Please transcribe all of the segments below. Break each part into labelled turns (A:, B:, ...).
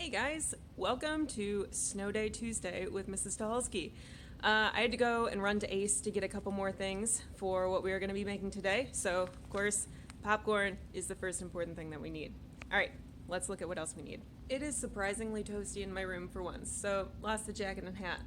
A: Hey guys, welcome to Snow Day Tuesday with Mrs. Tuholski. I had to go and run to Ace to get a couple more things for what we are going to be making today. So, of course, popcorn is the first important thing that we need. All right, let's look at what else we need. It is surprisingly toasty in my room for once, so lost the jacket and hat.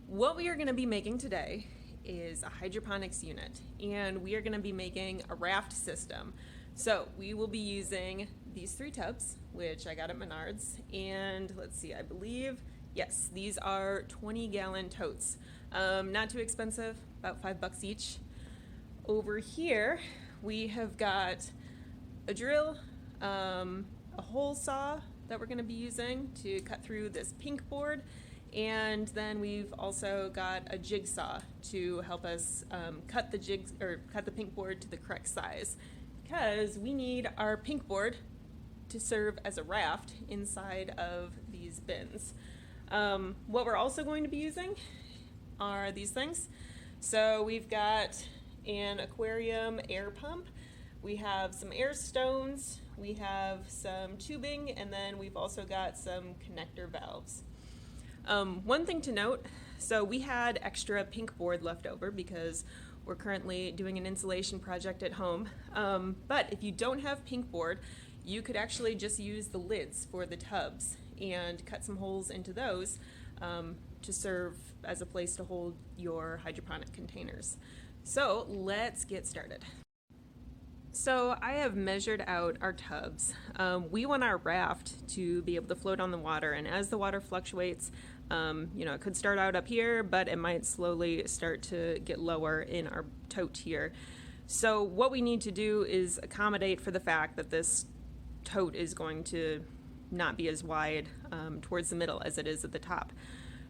A: What we are going to be making today is a hydroponics unit, and we are going to be making a raft system. So we will be using these 3 tubs, which I got at Menards, and let's see, I believe, yes, these are 20-gallon totes. Not too expensive, about $5 each. Over here, we have got a drill, a hole saw that we're going to be using to cut through this pink board, and then we've also got a jigsaw to help us cut the pink board to the correct size, because we need our pink board to serve as a raft inside of these bins. What we're also going to be using are these things. So we've got an aquarium air pump, we have some air stones, we have some tubing, and then we've also got some connector valves. One thing to note, so we had extra pink board left over because we're currently doing an insulation project at home, but if you don't have pink board, you could actually just use the lids for the tubs and cut some holes into those to serve as a place to hold your hydroponic containers. So let's get started. So I have measured out our tubs. We want our raft to be able to float on the water, and as the water fluctuates, it could start out up here, but it might slowly start to get lower in our tote here. So what we need to do is accommodate for the fact that this tote is going to not be as wide towards the middle as it is at the top.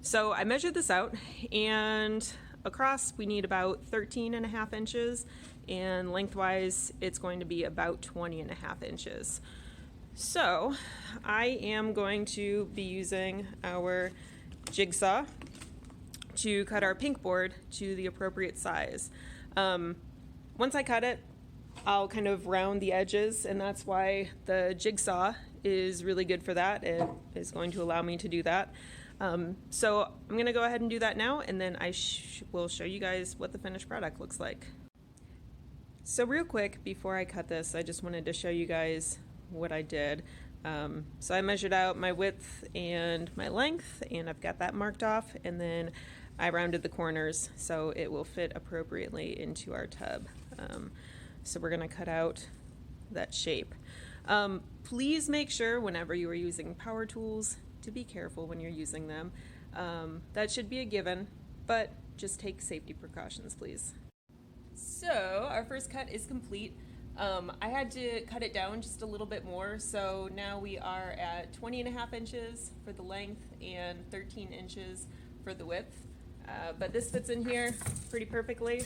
A: So I measured this out, and across we need about 13.5 inches, and lengthwise it's going to be about 20.5 inches. So I am going to be using our jigsaw to cut our pink board to the appropriate size. Once I cut it, I'll kind of round the edges, and that's why the jigsaw is really good for that. It is going to allow me to do that. So I'm going to go ahead and do that now, and then I will show you guys what the finished product looks like. So real quick, before I cut this, I just wanted to show you guys what I did. So I measured out my width and my length, and I've got that marked off, and then I rounded the corners so it will fit appropriately into our tub. So we're going to cut out that shape. Please make sure whenever you are using power tools to be careful when you're using them. That should be a given, but just take safety precautions, please. So our first cut is complete. I had to cut it down just a little bit more, so now we are at 20.5 inches for the length and 13 inches for the width. But this fits in here pretty perfectly.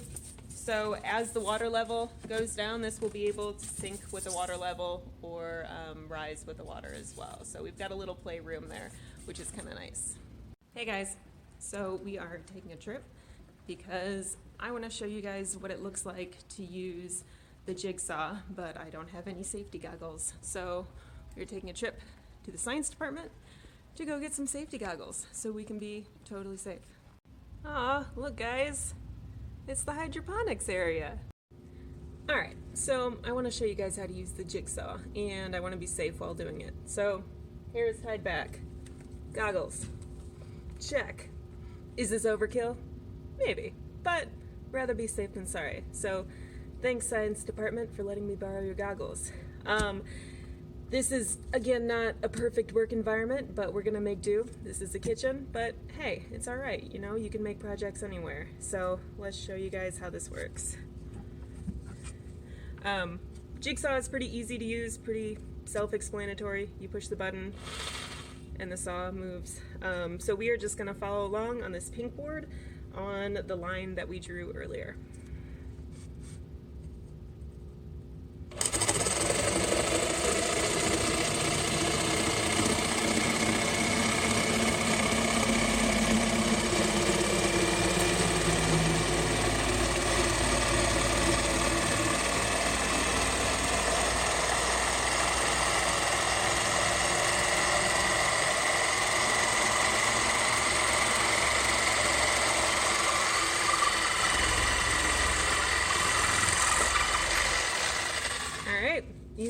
A: So as the water level goes down, this will be able to sink with the water level or rise with the water as well. So we've got a little playroom there, which is kind of nice. Hey guys, so we are taking a trip because I want to show you guys what it looks like to use the jigsaw, but I don't have any safety goggles. So we're taking a trip to the science department to go get some safety goggles so we can be totally safe. Aw, look guys, it's the hydroponics area. Alright, so I want to show you guys how to use the jigsaw, and I want to be safe while doing it. So hair is tied back. Goggles. Check. Is this overkill? Maybe, but rather be safe than sorry. So thanks science department for letting me borrow your goggles. This is, again, not a perfect work environment, but we're gonna make do. This is the kitchen, but hey, it's all right. You know, you can make projects anywhere. So let's show you guys how this works. Jigsaw is pretty easy to use, pretty self-explanatory. You push the button and the saw moves. So we are just gonna follow along on this pink board on the line that we drew earlier.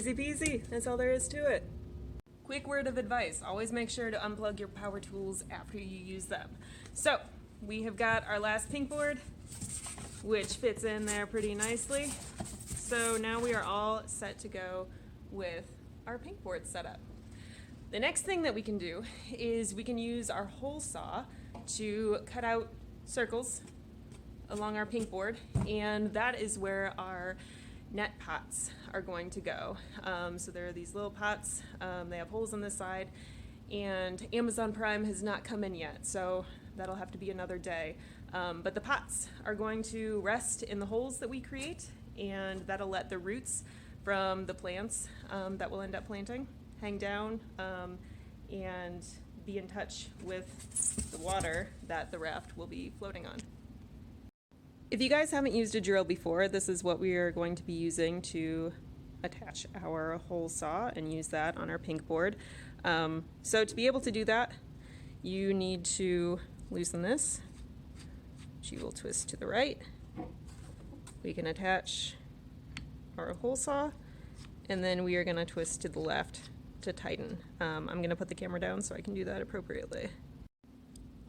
A: Easy peasy, that's all there is to it. Quick word of advice, always make sure to unplug your power tools after you use them. So, we have got our last pink board, which fits in there pretty nicely. So now we are all set to go with our pink board setup. The next thing that we can do is we can use our hole saw to cut out circles along our pink board, and that is where our net pots are going to go. So there are these little pots, they have holes on this side, and Amazon Prime has not come in yet, so that'll have to be another day. But the pots are going to rest in the holes that we create, and that'll let the roots from the plants that we'll end up planting hang down and be in touch with the water that the raft will be floating on. If you guys haven't used a drill before, this is what we are going to be using to attach our hole saw and use that on our pink board. So to be able to do that, you need to loosen this, which you will twist to the right. We can attach our hole saw, and then we are going to twist to the left to tighten. I'm going to put the camera down so I can do that appropriately.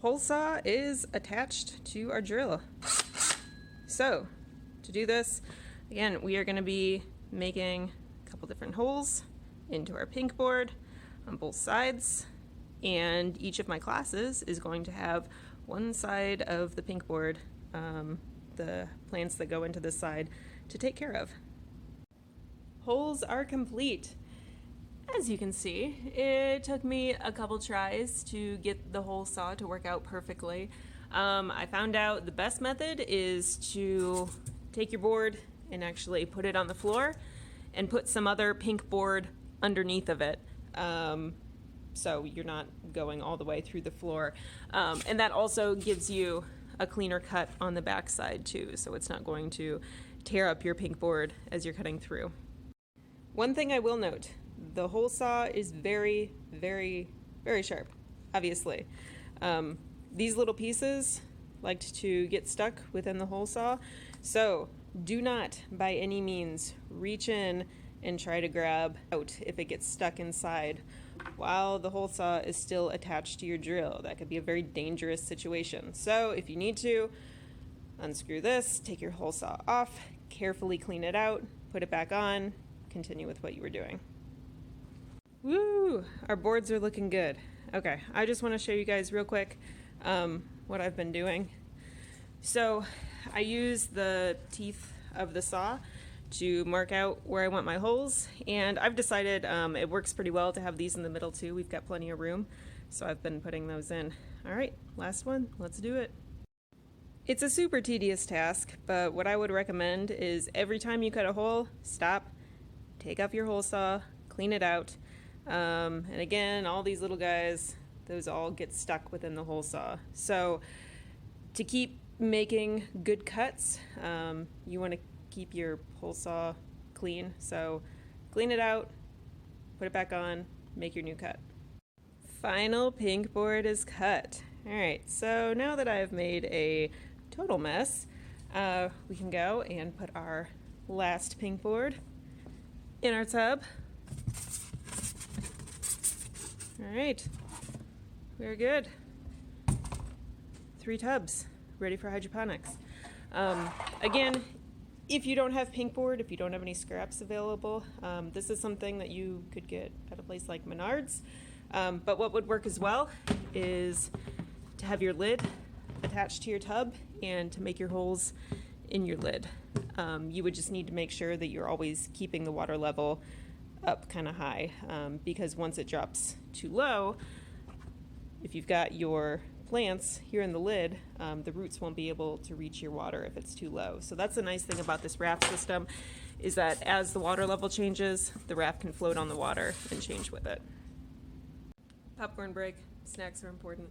A: Hole saw is attached to our drill. So, to do this, again, we are going to be making a couple different holes into our pink board on both sides, and each of my classes is going to have one side of the pink board, the plants that go into this side, to take care of. Holes are complete. As you can see, it took me a couple tries to get the hole saw to work out perfectly. I found out the best method is to take your board and actually put it on the floor and put some other pink board underneath of it, so you're not going all the way through the floor. And that also gives you a cleaner cut on the back side too, so it's not going to tear up your pink board as you're cutting through. One thing I will note, the hole saw is very, very, very sharp, obviously. These little pieces like to get stuck within the hole saw, so do not by any means reach in and try to grab out if it gets stuck inside while the hole saw is still attached to your drill. That could be a very dangerous situation. So if you need to, unscrew this, take your hole saw off, carefully clean it out, put it back on, continue with what you were doing. Woo! Our boards are looking good. Okay, I just want to show you guys real quick what I've been doing. So I use the teeth of the saw to mark out where I want my holes, and I've decided it works pretty well to have these in the middle too. We've got plenty of room, so I've been putting those in. All right, last one, let's do it. It's a super tedious task, but what I would recommend is every time you cut a hole, stop, take off your hole saw, clean it out, and again, all these little guys, those all get stuck within the hole saw. So to keep making good cuts, you want to keep your hole saw clean. So clean it out, put it back on, make your new cut. Final pink board is cut. All right, so now that I've made a total mess, we can go and put our last pink board in our tub. All right, we're good. 3 tubs ready for hydroponics. Again, if you don't have pink board, if you don't have any scraps available, this is something that you could get at a place like Menards. But what would work as well is to have your lid attached to your tub and to make your holes in your lid. You would just need to make sure that you're always keeping the water level up kind of high, because once it drops too low, if you've got your plants here in the lid, the roots won't be able to reach your water if it's too low. So that's the nice thing about this raft system, is that as the water level changes, the raft can float on the water and change with it. Popcorn break. Snacks are important.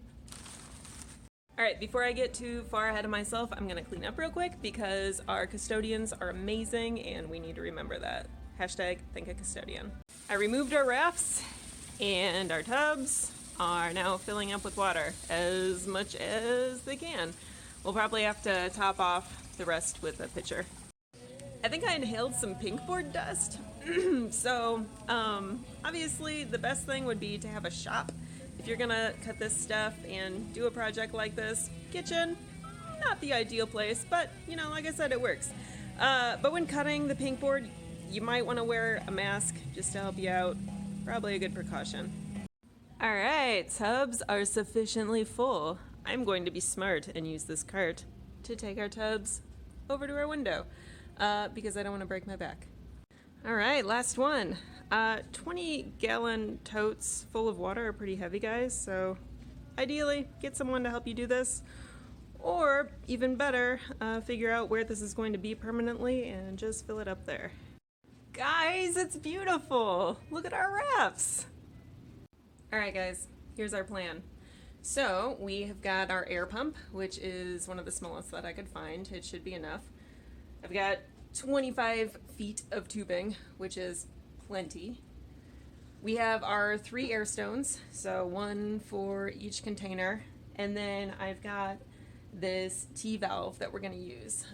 A: All right, before I get too far ahead of myself, I'm gonna clean up real quick because our custodians are amazing and we need to remember that. Hashtag thank a custodian. I removed our rafts and our tubs are now filling up with water as much as they can. We'll probably have to top off the rest with a pitcher. I think I inhaled some pink board dust. So, obviously the best thing would be to have a shop. If you're gonna cut this stuff and do a project like this, kitchen, not the ideal place, but you know, like I said, it works. But when cutting the pink board, you might want to wear a mask just to help you out. Probably a good precaution. All right, tubs are sufficiently full. I'm going to be smart and use this cart to take our tubs over to our window because I don't want to break my back. All right, last one. 20-gallon totes full of water are pretty heavy, guys, so ideally get someone to help you do this. Or, even better, figure out where this is going to be permanently and just fill it up there. Guys, it's beautiful! Look at our rafts! Alright guys, here's our plan. So, we have got our air pump, which is one of the smallest that I could find. It should be enough. I've got 25 feet of tubing, which is plenty. We have our 3 air stones, so 1 for each container. And then I've got this T-valve that we're going to use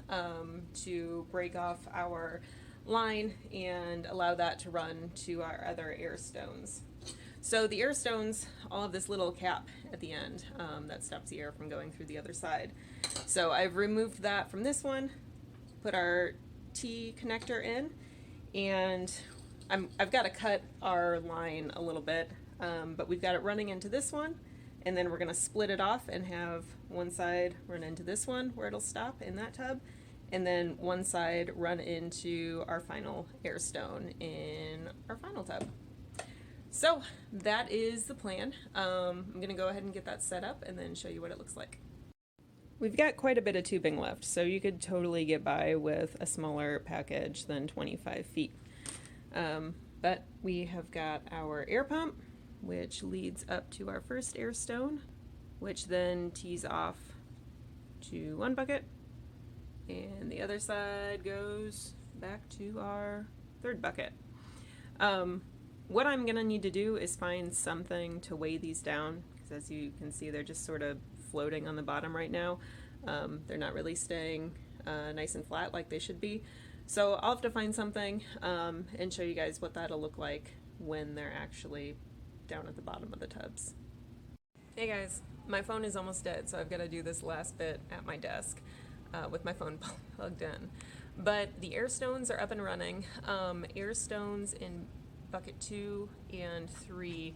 A: to break off our line and allow that to run to our other air stones. So the air stones all have this little cap at the end that stops the air from going through the other side. So I've removed that from this one, put our T connector in, and I've got to cut our line a little bit, but we've got it running into this one, and then we're going to split it off and have one side run into this one where it'll stop in that tub, and then one side run into our final air stone in our final tub. So that is the plan. I'm going to go ahead and get that set up and then show you what it looks like. We've got quite a bit of tubing left, so you could totally get by with a smaller package than 25 feet. But we have got our air pump, which leads up to our first air stone, which then tees off to one bucket, and the other side goes back to our third bucket. What I'm gonna need to do is find something to weigh these down, because as you can see, they're just sort of floating on the bottom right now. They're not really staying nice and flat like they should be. So I'll have to find something and show you guys what that'll look like when they're actually down at the bottom of the tubs. Hey guys, my phone is almost dead, so I've got to do this last bit at my desk with my phone plugged in. But the air stones are up and running. Air stones in bucket 2 and 3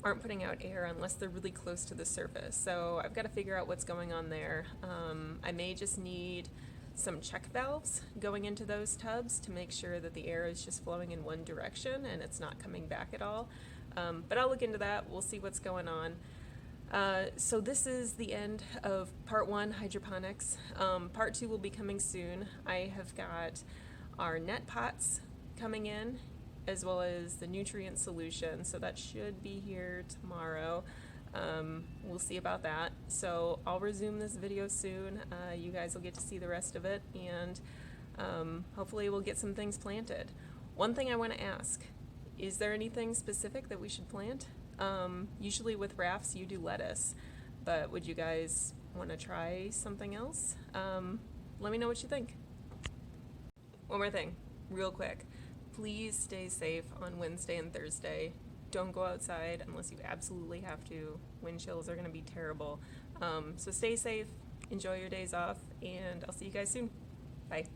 A: aren't putting out air unless they're really close to the surface. So I've got to figure out what's going on there. I may just need some check valves going into those tubs to make sure that the air is just flowing in one direction and it's not coming back at all. But I'll look into that. We'll see what's going on. So this is the end of part 1, hydroponics. Part 2 will be coming soon. I have got our net pots coming in, as well as the nutrient solution, so that should be here tomorrow. We'll see about that. So I'll resume this video soon. You guys will get to see the rest of it, and hopefully we'll get some things planted. One thing I want to ask, is there anything specific that we should plant? Usually with rafts you do lettuce, but would you guys want to try something else? Let me know what you think. One more thing, real quick. Please stay safe on Wednesday and Thursday. Don't go outside unless you absolutely have to. Wind chills are going to be terrible. So stay safe, enjoy your days off, and I'll see you guys soon. Bye.